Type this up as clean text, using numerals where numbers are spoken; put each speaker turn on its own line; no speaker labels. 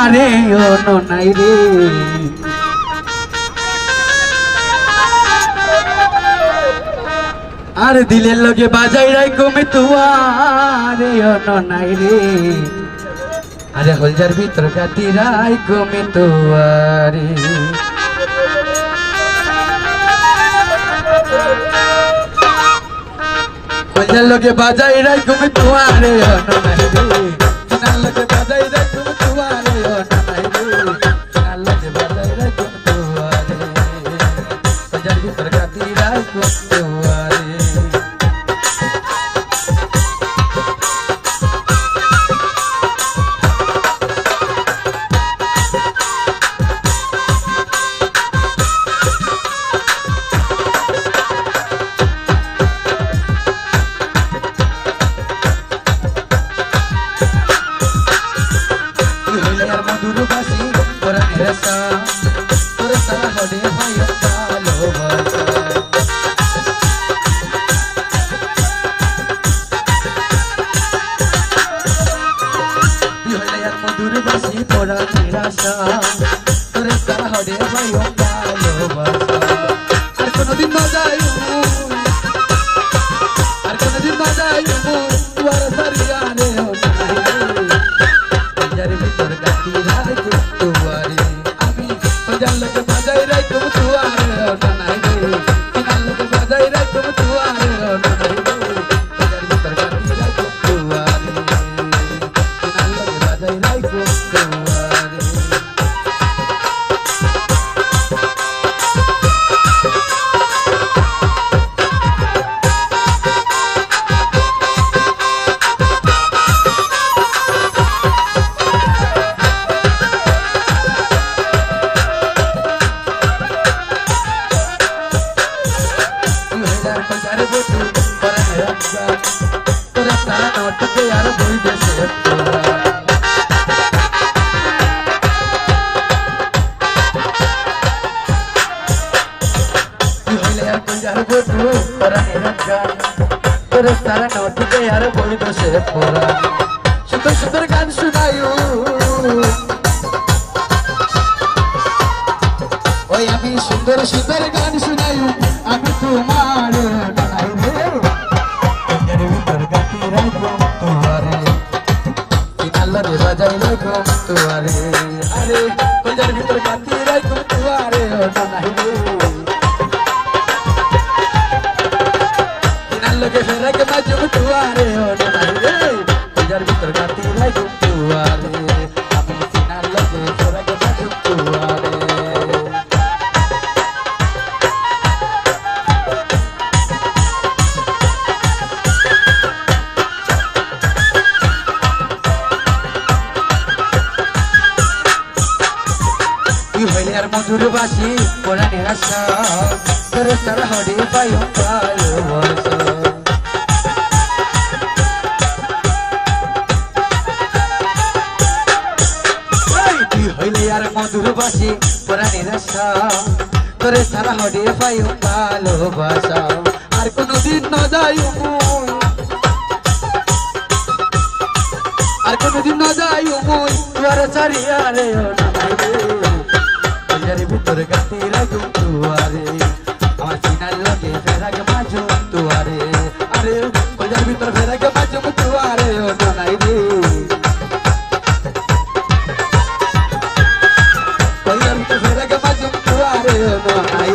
আরে ও নাই রে আর দিলের লগে বাজাই রাই কমে তুয়ারে ও নাই রে আরে হলজার ভিতর কাটি রাই কমে তুয়ারে হলজার লগে বাজাই রাই কমে তুয়ারে ও নাই রে চিনার লগে বাজাই রাই কমে তুয়ারে ও নাই রে চিনার লগে বাজাই রাই কমে তুয়ারে হলজার ভিতর কাটি রাই কমে তুয়ারে সুন্দর গান শুনায়ু ওই আমি সুন্দর সুন্দর গান শুনায়ু আমি তোমার রে বাজাই রাখো তোমারে আরে কলজার ভিতর গাতি রাখো তোমারে ও নাই রে দিনার লগে ফেরাকে বাজু তোমারে ও নাই রে কলজার ভিতর গাতি রাখো তোমারে আমি দিনার লগে ফেরাকে বাজু তোমারে মধুর বাসি পুরাণের আশা তোরে সারা হরে পাই ভালোবাসা তুই হইলে আর মধুর বাসি পুরাণের আশা তোরে সারা হরে পাই ভালোবাসা আর কোনদিন না যাই আর কোনদিন না যাই তোর চারিয়া রে ভিতর গাতি রাখু তুয়ারে আমার চিনার লগে ফেরাকে বাজু তুয়ারে আরে কলজার ভিতর ফেরাকে বাজু তুয়ারে ও নাই রে কলজার ভিতর ফেরাকে বাজু তুয়ারে ও নাই